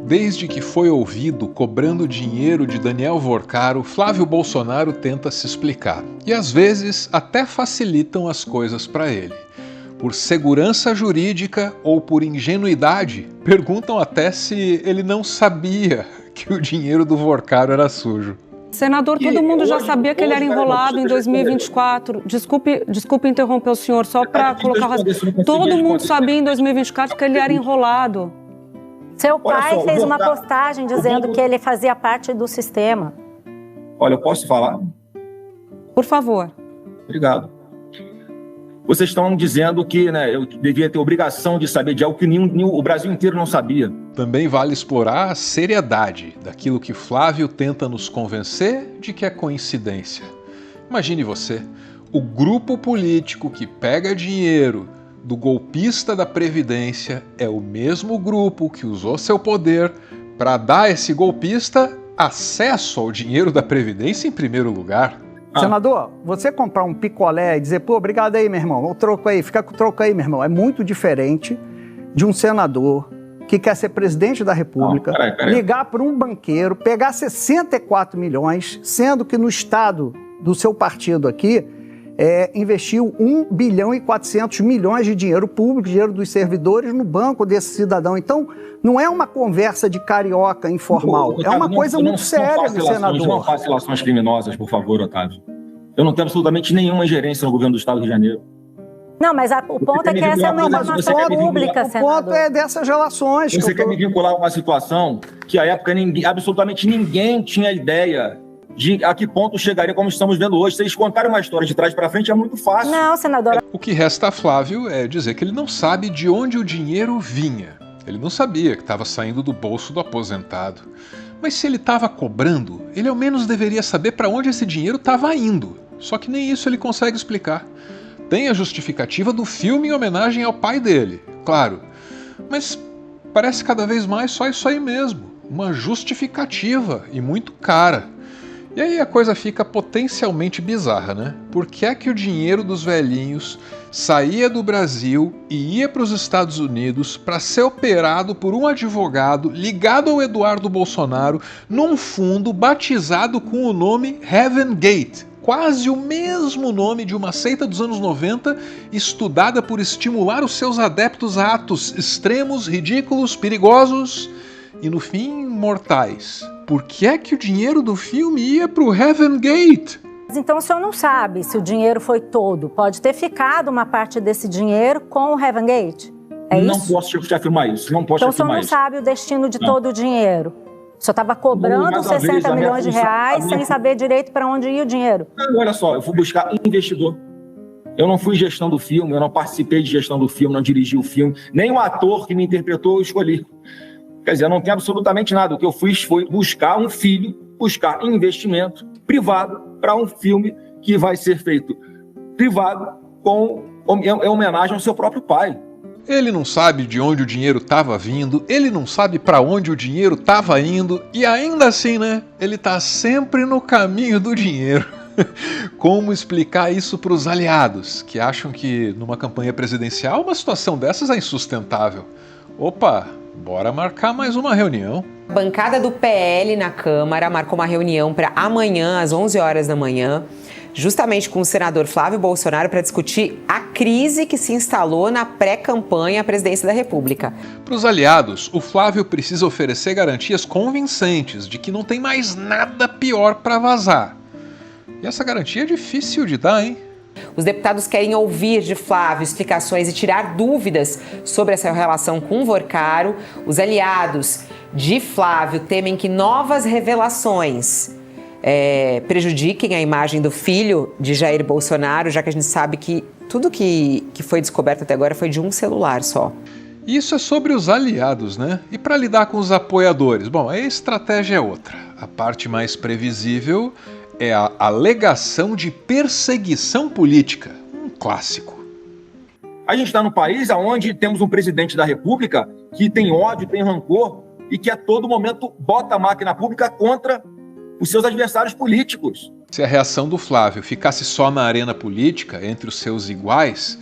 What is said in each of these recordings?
Desde que foi ouvido cobrando dinheiro de Daniel Vorcaro, Flávio Bolsonaro tenta se explicar. E às vezes até facilitam as coisas para ele. Por segurança jurídica ou por ingenuidade, perguntam até se ele não sabia que o dinheiro do Vorcaro era sujo. Senador, todo mundo já sabia que ele era enrolado em 2024. Desculpe interromper o senhor, só para colocar o raciocínio. Todo mundo sabia em 2024 que ele era enrolado. Seu pai fez uma postagem dizendo que ele fazia parte do sistema. Olha, eu posso falar? Por favor. Obrigado. Vocês estão dizendo que eu devia ter obrigação de saber de algo que o Brasil inteiro não sabia. Também vale explorar a seriedade daquilo que Flávio tenta nos convencer de que é coincidência. Imagine você, o grupo político que pega dinheiro do golpista da Previdência é o mesmo grupo que usou seu poder para dar a esse golpista acesso ao dinheiro da Previdência em primeiro lugar. Senador, você comprar um picolé e dizer, pô, obrigado aí, meu irmão, o troco aí, fica com o troco aí, meu irmão, é muito diferente de um senador que quer ser presidente da República, ligar para um banqueiro, pegar 64 milhões, sendo que no estado do seu partido aqui, investiu 1 bilhão e 400 milhões de dinheiro público, dinheiro dos servidores, no banco desse cidadão. Então, não é uma conversa de carioca informal, é uma coisa muito séria do senador. Não faça relações criminosas, por favor, Otávio. Eu não tenho absolutamente nenhuma ingerência no governo do Estado do Rio de Janeiro. Não, mas o ponto é que essa é uma informação pública, senador. O ponto é dessas relações. Você quer me vincular a uma situação que, à época, absolutamente ninguém tinha ideia de a que ponto chegaria como estamos vendo hoje. Se eles contarem uma história de trás para frente, é muito fácil. Não, senador. O que resta a Flávio é dizer que ele não sabe de onde o dinheiro vinha. Ele não sabia que estava saindo do bolso do aposentado. Mas se ele estava cobrando, ele ao menos deveria saber para onde esse dinheiro estava indo. Só que nem isso ele consegue explicar. Tem a justificativa do filme em homenagem ao pai dele, claro. Mas parece cada vez mais só isso aí mesmo. Uma justificativa e muito cara. E aí a coisa fica potencialmente bizarra, né? Por que é que o dinheiro dos velhinhos saía do Brasil e ia para os Estados Unidos para ser operado por um advogado ligado ao Eduardo Bolsonaro num fundo batizado com o nome Heaven Gate? Quase o mesmo nome de uma seita dos anos 90, estudada por estimular os seus adeptos a atos extremos, ridículos, perigosos e, no fim, mortais. Por que é que o dinheiro do filme ia para o Heaven Gate? Então o senhor não sabe se o dinheiro foi todo. Pode ter ficado uma parte desse dinheiro com o Heaven Gate? É isso? Não posso te afirmar isso. Não posso então afirmar o senhor não isso. sabe o destino de todo o dinheiro? O senhor estava cobrando 60 milhões de reais sem saber direito para onde ia o dinheiro? Não, olha só, eu fui buscar investidor. Eu não fui gestão do filme, eu não participei de gestão do filme, não dirigi o filme. Nem o ator que me interpretou eu escolhi. Quer dizer, eu não tenho absolutamente nada. O que eu fiz foi buscar um filho, buscar investimento privado para um filme que vai ser feito privado em homenagem ao seu próprio pai. Ele não sabe de onde o dinheiro estava vindo, ele não sabe para onde o dinheiro estava indo e ainda assim, né? Ele está sempre no caminho do dinheiro. Como explicar isso para os aliados, que acham que numa campanha presidencial uma situação dessas é insustentável? Opa, bora marcar mais uma reunião. A bancada do PL na Câmara marcou uma reunião para amanhã, às 11 horas da manhã, justamente com o senador Flávio Bolsonaro para discutir a crise que se instalou na pré-campanha à presidência da República. Para os aliados, o Flávio precisa oferecer garantias convincentes de que não tem mais nada pior para vazar. E essa garantia é difícil de dar, hein? Os deputados querem ouvir de Flávio explicações e tirar dúvidas sobre essa relação com o Vorcaro. Os aliados de Flávio temem que novas revelações prejudiquem a imagem do filho de Jair Bolsonaro, já que a gente sabe que tudo que foi descoberto até agora foi de um celular só. Isso é sobre os aliados, né? E para lidar com os apoiadores? Bom, a estratégia é outra. A parte mais previsível é a alegação de perseguição política. Um clássico. A gente está num país onde temos um presidente da República que tem ódio, tem rancor e que a todo momento bota a máquina pública contra os seus adversários políticos. Se a reação do Flávio ficasse só na arena política, entre os seus iguais,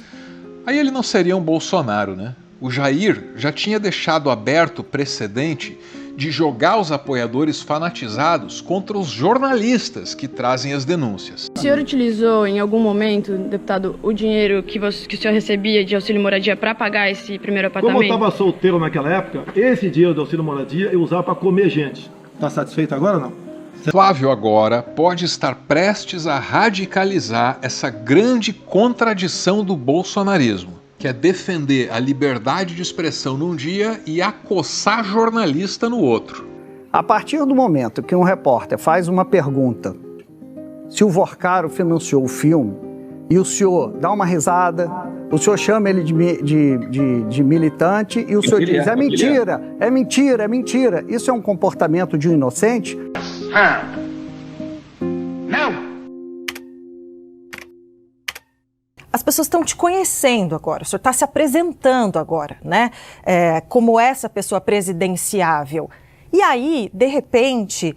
aí ele não seria um Bolsonaro, né? O Jair já tinha deixado aberto o precedente de jogar os apoiadores fanatizados contra os jornalistas que trazem as denúncias. O senhor utilizou em algum momento, deputado, o dinheiro que o senhor recebia de auxílio moradia para pagar esse primeiro apartamento? Como eu estava solteiro naquela época, esse dinheiro do auxílio moradia eu usava para comer gente. Está satisfeito agora ou não? Flávio agora pode estar prestes a radicalizar essa grande contradição do bolsonarismo, que é defender a liberdade de expressão num dia e acossar jornalista no outro. A partir do momento que um repórter faz uma pergunta se o Vorcaro financiou o filme e o senhor dá uma risada, o senhor chama ele de militante e o senhor diz, é mentira, é mentira, é mentira. Isso é um comportamento de um inocente? Não! As pessoas estão te conhecendo agora, o senhor está se apresentando agora, né? Como essa pessoa presidenciável. E aí, de repente,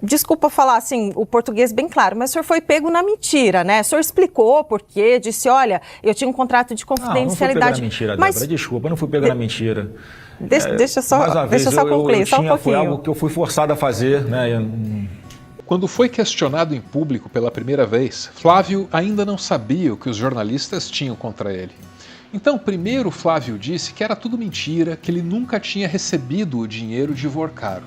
desculpa falar assim, o português bem claro, mas o senhor foi pego na mentira, né? O senhor explicou por quê, disse, olha, eu tinha um contrato de confidencialidade. Não fui pego na mentira, Débora, desculpa, eu não fui pego na mentira. Deixa eu só concluir, só um pouquinho. Foi algo que eu fui forçado a fazer, né? Quando foi questionado em público pela primeira vez, Flávio ainda não sabia o que os jornalistas tinham contra ele. Então, primeiro Flávio disse que era tudo mentira, que ele nunca tinha recebido o dinheiro de Vorcaro.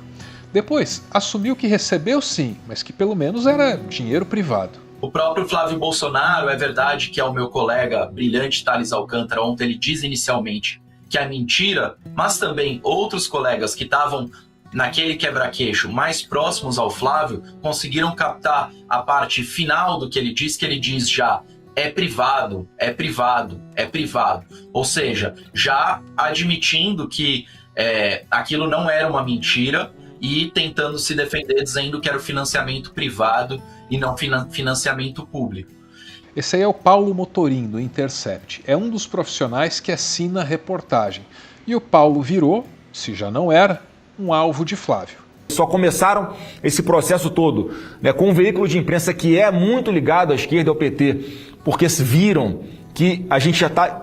Depois, assumiu que recebeu sim, mas que pelo menos era dinheiro privado. O próprio Flávio Bolsonaro, é verdade que é o meu colega brilhante Thales Alcântara, ontem ele diz inicialmente que é mentira, mas também outros colegas que estavam naquele quebra-queixo mais próximos ao Flávio, conseguiram captar a parte final do que ele diz já, é privado, é privado, é privado. Ou seja, já admitindo que aquilo não era uma mentira e tentando se defender dizendo que era o financiamento privado e não financiamento público. Esse aí é o Paulo Motorim, do Intercept. É um dos profissionais que assina a reportagem. E o Paulo virou, se já não era, um alvo de Flávio. Só começaram esse processo todo, né, com um veículo de imprensa que é muito ligado à esquerda e ao PT, porque viram que a gente já está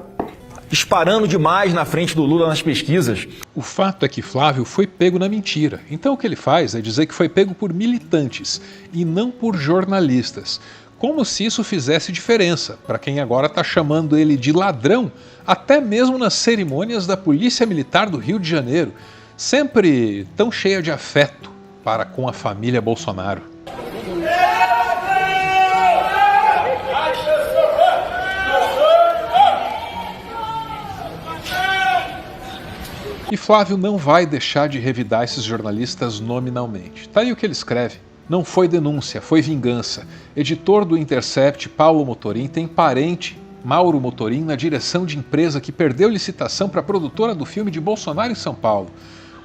disparando demais na frente do Lula nas pesquisas. O fato é que Flávio foi pego na mentira. Então o que ele faz é dizer que foi pego por militantes e não por jornalistas. Como se isso fizesse diferença para quem agora está chamando ele de ladrão, até mesmo nas cerimônias da Polícia Militar do Rio de Janeiro, sempre tão cheia de afeto para com a família Bolsonaro. E Flávio não vai deixar de revidar esses jornalistas nominalmente. Tá aí o que ele escreve. Não foi denúncia, foi vingança. Editor do Intercept, Paulo Motorim, tem parente, Mauro Motorim, na direção de empresa que perdeu licitação para a produtora do filme de Bolsonaro em São Paulo.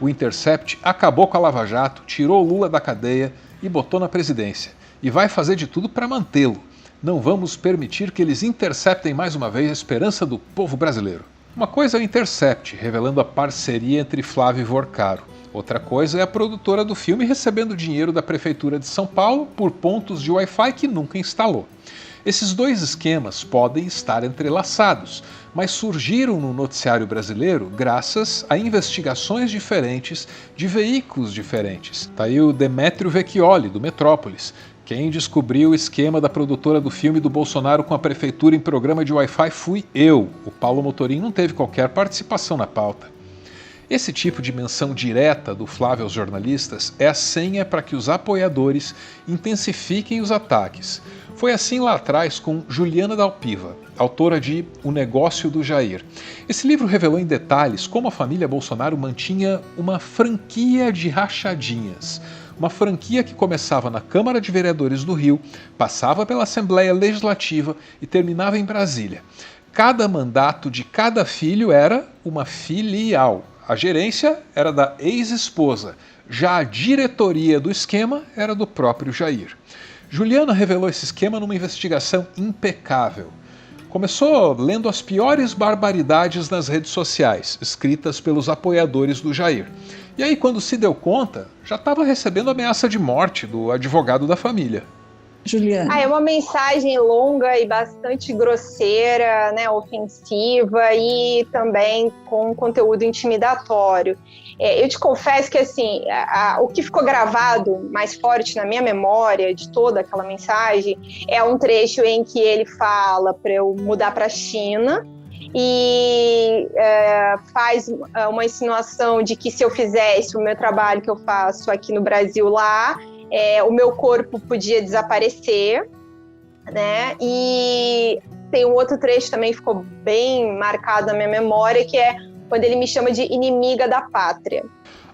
O Intercept acabou com a Lava Jato, tirou Lula da cadeia e botou na presidência. E vai fazer de tudo para mantê-lo. Não vamos permitir que eles interceptem mais uma vez a esperança do povo brasileiro. Uma coisa é o Intercept, revelando a parceria entre Flávio e Vorcaro. Outra coisa é a produtora do filme recebendo dinheiro da Prefeitura de São Paulo por pontos de Wi-Fi que nunca instalou. Esses dois esquemas podem estar entrelaçados, mas surgiram no noticiário brasileiro graças a investigações diferentes de veículos diferentes. Tá aí o Demétrio Vecchioli, do Metrópolis. Quem descobriu o esquema da produtora do filme do Bolsonaro com a prefeitura em programa de Wi-Fi fui eu. O Paulo Motorim não teve qualquer participação na pauta. Esse tipo de menção direta do Flávio aos jornalistas é a senha para que os apoiadores intensifiquem os ataques. Foi assim lá atrás com Juliana Dalpiva, autora de O Negócio do Jair. Esse livro revelou em detalhes como a família Bolsonaro mantinha uma franquia de rachadinhas. Uma franquia que começava na Câmara de Vereadores do Rio, passava pela Assembleia Legislativa e terminava em Brasília. Cada mandato de cada filho era uma filial. A gerência era da ex-esposa, já a diretoria do esquema era do próprio Jair. Juliana revelou esse esquema numa investigação impecável. Começou lendo as piores barbaridades nas redes sociais, escritas pelos apoiadores do Jair. E aí, quando se deu conta, já estava recebendo ameaça de morte do advogado da família. Juliana. É uma mensagem longa e bastante grosseira, né, ofensiva e também com conteúdo intimidatório. Eu te confesso que assim, o que ficou gravado mais forte na minha memória de toda aquela mensagem é um trecho em que ele fala para eu mudar para a China e faz uma insinuação de que se eu fizesse o meu trabalho que eu faço aqui no Brasil lá, o meu corpo podia desaparecer, né? E tem um outro trecho também que ficou bem marcado na minha memória, que é quando ele me chama de inimiga da pátria.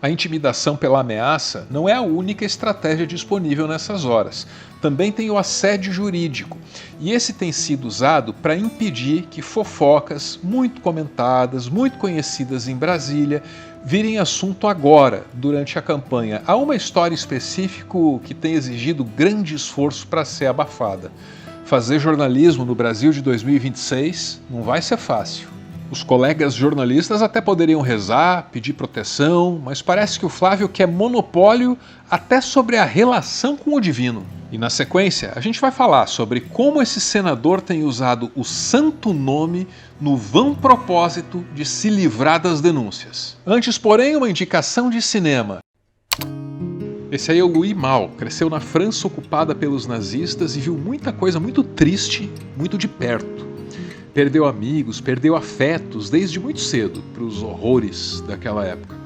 A intimidação pela ameaça não é a única estratégia disponível nessas horas. Também tem o assédio jurídico, e esse tem sido usado para impedir que fofocas muito comentadas, muito conhecidas em Brasília, virem assunto agora, durante a campanha. Há uma história específica que tem exigido grande esforço para ser abafada. Fazer jornalismo no Brasil de 2026 não vai ser fácil. Os colegas jornalistas até poderiam rezar, pedir proteção, mas parece que o Flávio quer monopólio até sobre a relação com o divino. E na sequência, a gente vai falar sobre como esse senador tem usado o santo nome no vão propósito de se livrar das denúncias. Antes, porém, uma indicação de cinema. Esse aí é o Louis Malle, cresceu na França ocupada pelos nazistas e viu muita coisa muito triste, muito de perto. Perdeu amigos, perdeu afetos desde muito cedo para os horrores daquela época.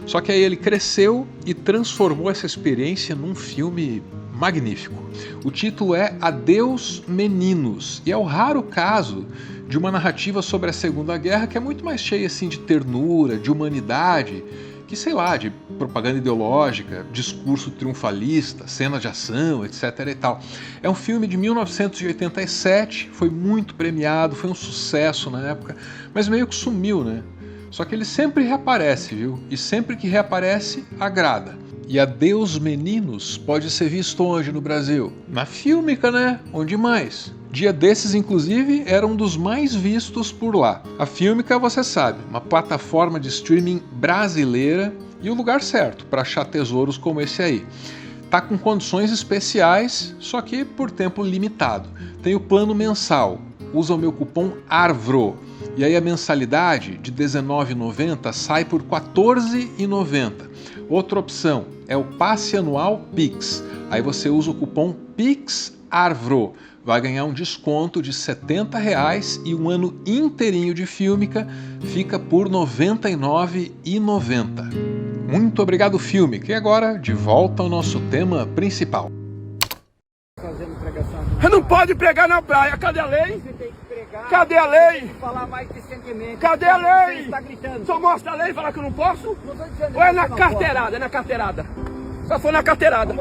Só que aí ele cresceu e transformou essa experiência num filme magnífico. O título é Adeus Meninos e é o raro caso de uma narrativa sobre a Segunda Guerra que é muito mais cheia assim, de ternura, de humanidade, que sei lá, de propaganda ideológica, discurso triunfalista, cenas de ação, etc. e tal. É um filme de 1987, foi muito premiado, foi um sucesso na época, mas meio que sumiu, né? Só que ele sempre reaparece, viu? E sempre que reaparece, agrada. E Adeus Meninos pode ser visto onde no Brasil? Na Fílmica, né? Onde mais? Dia desses, inclusive, era um dos mais vistos por lá. A Fílmica, você sabe, uma plataforma de streaming brasileira e o lugar certo para achar tesouros como esse aí. Tá com condições especiais, só que por tempo limitado. Tem o plano mensal, usa o meu cupom ARVRO. E aí a mensalidade de R$19,90 sai por R$14,90. Outra opção é o passe anual Pix. Aí você usa o cupom PIXARVRO. Vai ganhar um desconto de R$70 e um ano inteirinho de Fílmica fica por R$99,90. Muito obrigado, Fílmica. E agora, de volta ao nosso tema principal. Não pode pregar na praia, cadê a lei? Cadê a lei? Cadê a lei? Só mostra a lei e fala que eu não posso? Ou é na carteirada? É na carteirada. Só foi na carteirada.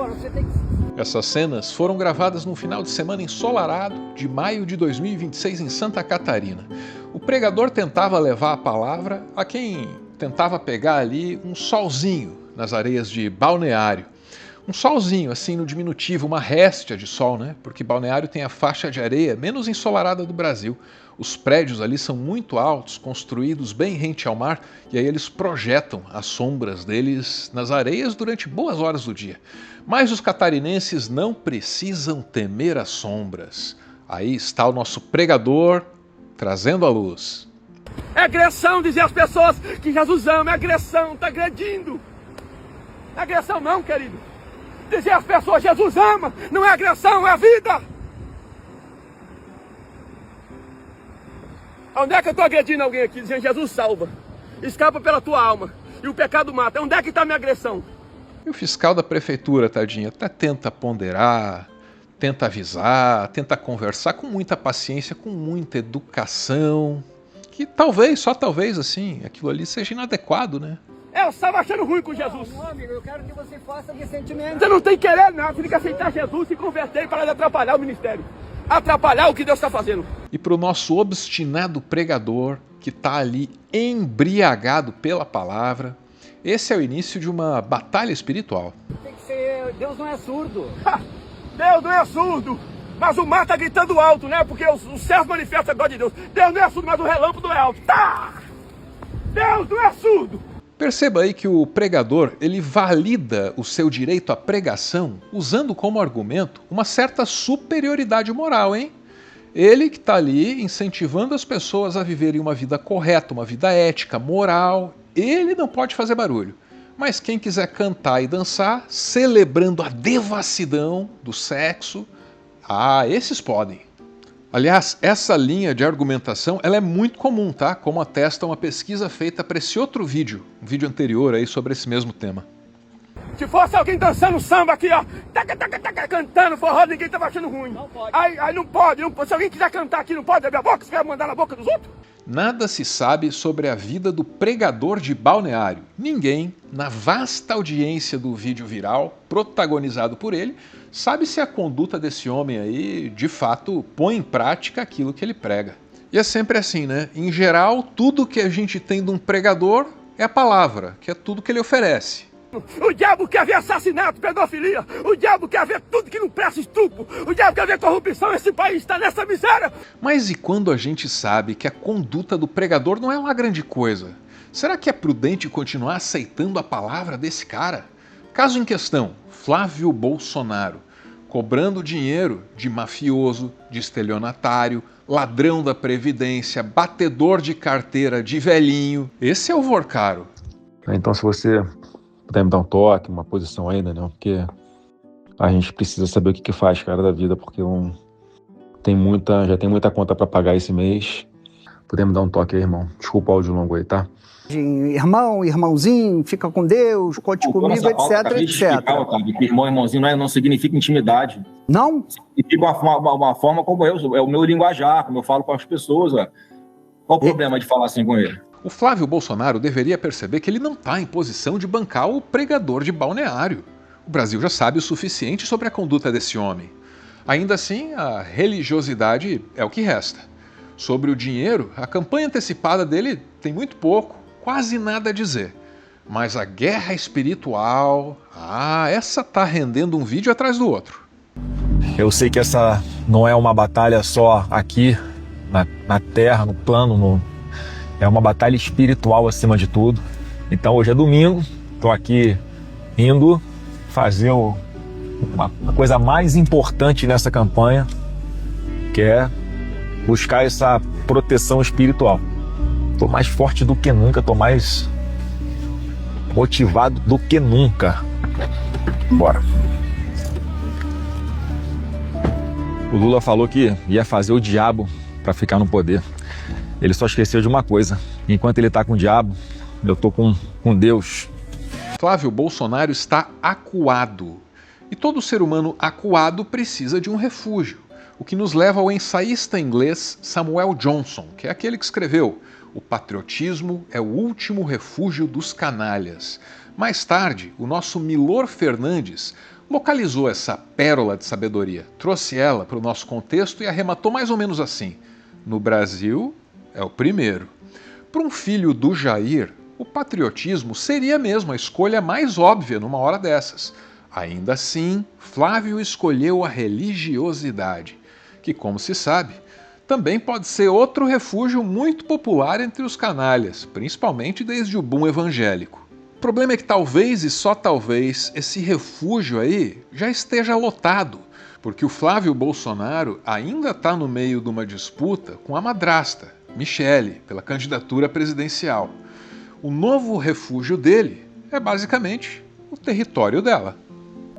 Essas cenas foram gravadas num final de semana ensolarado de maio de 2026 em Santa Catarina. O pregador tentava levar a palavra a quem tentava pegar ali um solzinho nas areias de Balneário. Um solzinho, assim no diminutivo, uma réstia de sol, né? Porque Balneário tem a faixa de areia menos ensolarada do Brasil. Os prédios ali são muito altos, construídos bem rente ao mar, e aí eles projetam as sombras deles nas areias durante boas horas do dia. Mas os catarinenses não precisam temer as sombras. Aí está o nosso pregador trazendo a luz. É agressão dizer às pessoas que Jesus ama, é agressão, está agredindo. Não é agressão não, querido. Dizer às pessoas Jesus ama, não é agressão, é a vida. Onde é que eu estou agredindo alguém aqui, dizendo Jesus salva, escapa pela tua alma e o pecado mata? Onde é que está a minha agressão? E o fiscal da prefeitura, tadinho, até tenta ponderar, tenta avisar, tenta conversar com muita paciência, com muita educação, que talvez, só talvez assim, aquilo ali seja inadequado, né? Eu estava achando ruim com Jesus. Não, amigo, eu quero que você faça recentemente. Você não tem que querer nada, você tem que aceitar Jesus e converter para atrapalhar o ministério. Atrapalhar o que Deus está fazendo. E para o nosso obstinado pregador, que está ali embriagado pela palavra, esse é o início de uma batalha espiritual. Tem que ser, Deus não é surdo. Deus não é surdo, mas o mar está gritando alto, né? Porque os céus manifestam a glória de Deus. Deus não é surdo, mas o relâmpago é alto. Tá! Deus não é surdo. Perceba aí que o pregador, ele valida o seu direito à pregação usando como argumento uma certa superioridade moral, hein? Ele que está ali incentivando as pessoas a viverem uma vida correta, uma vida ética, moral, ele não pode fazer barulho. Mas quem quiser cantar e dançar, celebrando a devassidão do sexo, esses podem. Aliás, essa linha de argumentação ela é muito comum, tá? Como atesta uma pesquisa feita para esse outro vídeo, um vídeo anterior aí sobre esse mesmo tema. Se fosse alguém dançando samba aqui, ó, cantando forró, ninguém tava achando ruim. Não pode. Aí não pode. Se alguém quiser cantar aqui, não pode abrir a boca? Você vai mandar na boca dos outros? Nada se sabe sobre a vida do pregador de Balneário. Ninguém, na vasta audiência do vídeo viral, protagonizado por ele, sabe se a conduta desse homem aí, de fato, põe em prática aquilo que ele prega. E é sempre assim, né? Em geral, tudo que a gente tem de um pregador é a palavra, que é tudo que ele oferece. O diabo quer ver assassinato, pedofilia. O diabo quer ver tudo que não presta, estupro. O diabo quer ver corrupção. Esse país está nessa miséria. Mas e quando a gente sabe que a conduta do pregador não é uma grande coisa? Será que é prudente continuar aceitando a palavra desse cara? Caso em questão, Flávio Bolsonaro, cobrando dinheiro de mafioso, de estelionatário, ladrão da Previdência, batedor de carteira de velhinho. Esse é o Vorcaro. Então, se você puder me dar um toque, uma posição aí, Daniel, porque a gente precisa saber o que faz, cara, da vida, porque já tem muita conta para pagar esse mês. Puder me dar um toque aí, irmão. Desculpa o áudio longo aí, tá? Irmão, irmãozinho, fica com Deus, conte comigo, etc, etc. Que irmão, irmãozinho não significa intimidade. Não? Significa uma forma como é o meu linguajar, como eu falo com as pessoas. Ó. Qual o problema de falar assim com ele? O Flávio Bolsonaro deveria perceber que ele não está em posição de bancar o pregador de Balneário. O Brasil já sabe o suficiente sobre a conduta desse homem. Ainda assim, a religiosidade é o que resta. Sobre o dinheiro, a campanha antecipada dele tem muito pouco, quase nada a dizer. Mas a guerra espiritual, essa tá rendendo um vídeo atrás do outro. Eu sei que essa não é uma batalha só aqui, na terra, no plano, é uma batalha espiritual acima de tudo. Então hoje é domingo, estou aqui indo fazer a coisa mais importante nessa campanha, que é buscar essa proteção espiritual. Estou mais forte do que nunca, estou mais motivado do que nunca. Bora. O Lula falou que ia fazer o diabo para ficar no poder. Ele só esqueceu de uma coisa. Enquanto ele está com o diabo, eu estou com Deus. Flávio Bolsonaro está acuado. E todo ser humano acuado precisa de um refúgio. O que nos leva ao ensaísta inglês Samuel Johnson, que é aquele que escreveu "O patriotismo é o último refúgio dos canalhas". Mais tarde, o nosso Milor Fernandes localizou essa pérola de sabedoria, trouxe ela para o nosso contexto e arrematou mais ou menos assim: no Brasil, é o primeiro. Para um filho do Jair, o patriotismo seria mesmo a escolha mais óbvia numa hora dessas. Ainda assim, Flávio escolheu a religiosidade, que, como se sabe, também pode ser outro refúgio muito popular entre os canalhas, principalmente desde o boom evangélico. O problema é que talvez e só talvez esse refúgio aí já esteja lotado, porque o Flávio Bolsonaro ainda está no meio de uma disputa com a madrasta, Michele, pela candidatura presidencial. O novo refúgio dele é basicamente o território dela.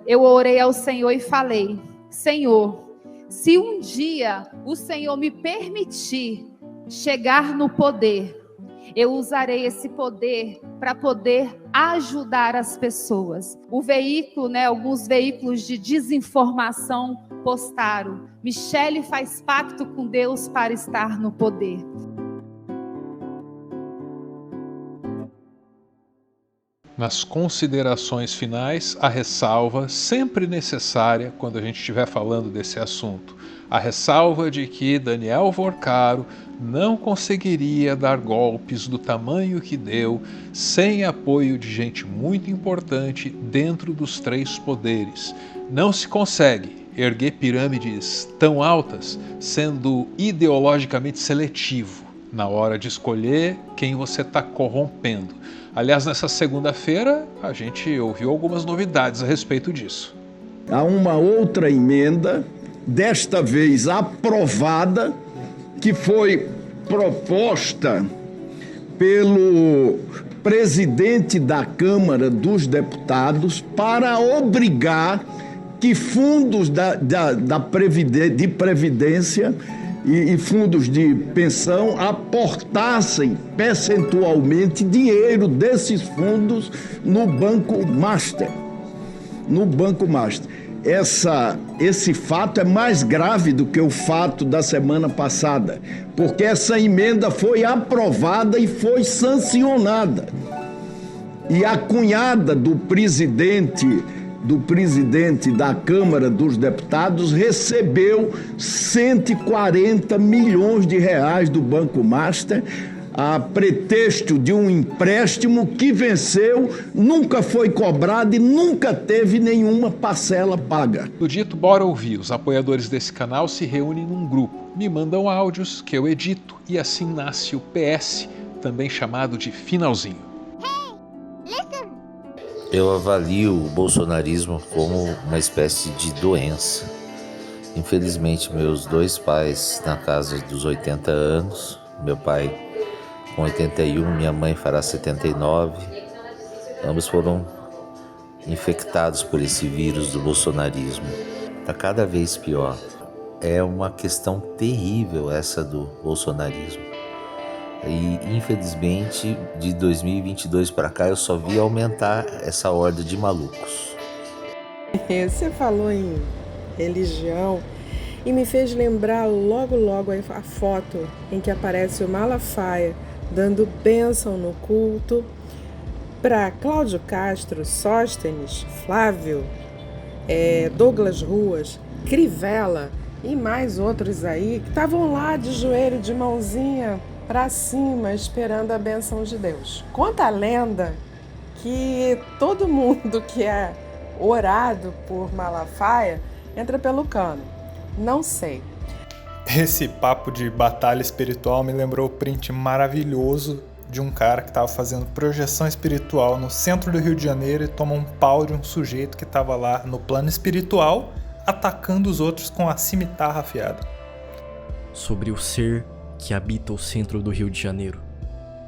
Eu orei ao Senhor e falei: Senhor, se um dia o Senhor me permitir chegar no poder, eu usarei esse poder para poder ajudar as pessoas. O veículo, alguns veículos de desinformação postaram: Michele faz pacto com Deus para estar no poder. Nas considerações finais, a ressalva sempre necessária quando a gente estiver falando desse assunto. A ressalva de que Daniel Vorcaro não conseguiria dar golpes do tamanho que deu sem apoio de gente muito importante dentro dos três poderes. Não se consegue erguer pirâmides tão altas sendo ideologicamente seletivo. na hora de escolher quem você está corrompendo. Aliás, nessa segunda-feira, a gente ouviu algumas novidades a respeito disso. Há uma outra emenda, desta vez aprovada, que foi proposta pelo presidente da Câmara dos Deputados para obrigar que fundos de previdência e fundos de pensão aportassem percentualmente dinheiro desses fundos no Banco Master. No Banco Master. Esse fato é mais grave do que o fato da semana passada, porque essa emenda foi aprovada e foi sancionada. E a cunhada do presidente da Câmara dos Deputados recebeu 140 milhões de reais do Banco Master, a pretexto de um empréstimo que venceu, nunca foi cobrado e nunca teve nenhuma parcela paga. No dito, bora ouvir. Os apoiadores desse canal se reúnem num grupo, me mandam áudios que eu edito e assim nasce o PS, também chamado de finalzinho. Eu avalio o bolsonarismo como uma espécie de doença. Infelizmente, meus dois pais na casa dos 80 anos, meu pai com 81, minha mãe fará 79, ambos foram infectados por esse vírus do bolsonarismo. Está cada vez pior. É uma questão terrível essa do bolsonarismo. E, infelizmente, de 2022 para cá, eu só vi aumentar essa horda de malucos. Você falou em religião e me fez lembrar logo a foto em que aparece o Malafaia dando bênção no culto para Cláudio Castro, Sóstenes, Flávio, Douglas Ruas, Crivella e mais outros aí que estavam lá de joelho, de mãozinha para cima, esperando a bênção de Deus. Conta a lenda que todo mundo que é orado por Malafaia entra pelo cano. Não sei. Esse papo de batalha espiritual me lembrou o print maravilhoso de um cara que estava fazendo projeção espiritual no centro do Rio de Janeiro e toma um pau de um sujeito que estava lá no plano espiritual atacando os outros com a cimitarra afiada. Sobre o ser que habita o centro do Rio de Janeiro.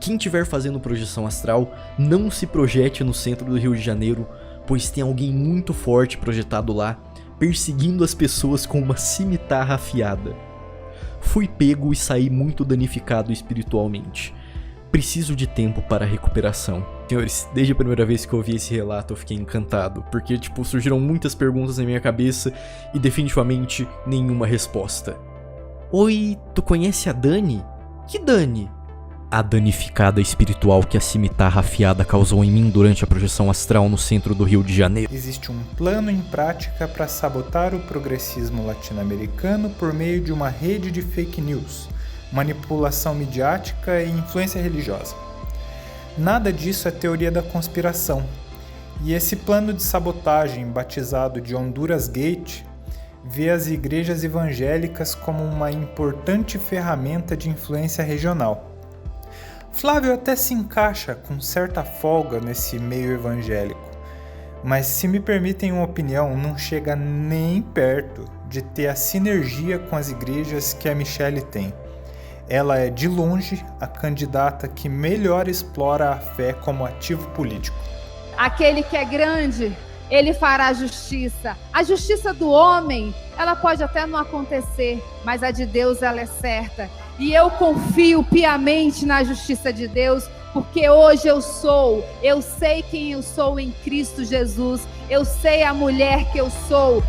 Quem estiver fazendo projeção astral, não se projete no centro do Rio de Janeiro, pois tem alguém muito forte projetado lá, perseguindo as pessoas com uma cimitarra afiada. Fui pego e saí muito danificado espiritualmente. Preciso de tempo para a recuperação. Senhores, desde a primeira vez que eu ouvi esse relato eu fiquei encantado, porque surgiram muitas perguntas na minha cabeça e definitivamente nenhuma resposta. Oi, tu conhece a Dani? Que Dani? A danificada espiritual que a cimitarra afiada causou em mim durante a projeção astral no centro do Rio de Janeiro. Existe um plano em prática para sabotar o progressismo latino-americano por meio de uma rede de fake news, manipulação midiática e influência religiosa. Nada disso é teoria da conspiração. E esse plano de sabotagem, batizado de Honduras Gate, vê as igrejas evangélicas como uma importante ferramenta de influência regional. Flávio até se encaixa com certa folga nesse meio evangélico, mas se me permitem uma opinião, não chega nem perto de ter a sinergia com as igrejas que a Michelle tem. Ela é, de longe, a candidata que melhor explora a fé como ativo político. Aquele que é grande, ele fará justiça. A justiça do homem, ela pode até não acontecer, mas a de Deus, ela é certa. E eu confio piamente na justiça de Deus, porque hoje eu sei quem eu sou em Cristo Jesus, eu sei a mulher que eu sou.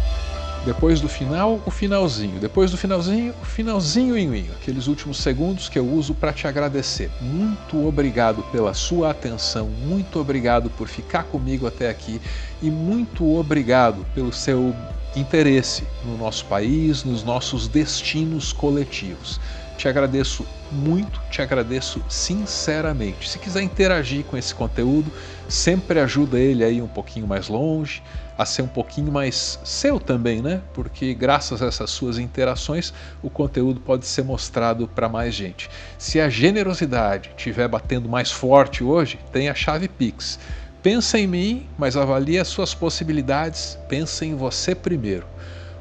Depois do final, o finalzinho. Depois do finalzinho, o finalzinho. Aqueles últimos segundos que eu uso para te agradecer. Muito obrigado pela sua atenção, muito obrigado por ficar comigo até aqui e muito obrigado pelo seu interesse no nosso país, nos nossos destinos coletivos. Te agradeço muito, te agradeço sinceramente. Se quiser interagir com esse conteúdo, sempre ajuda ele aí um pouquinho mais longe, a ser um pouquinho mais seu também, né? Porque graças a essas suas interações, o conteúdo pode ser mostrado para mais gente. Se a generosidade estiver batendo mais forte hoje, tem a chave Pix. Pensa em mim, mas avalie as suas possibilidades. Pensa em você primeiro.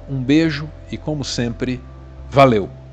Um beijo e, como sempre, valeu!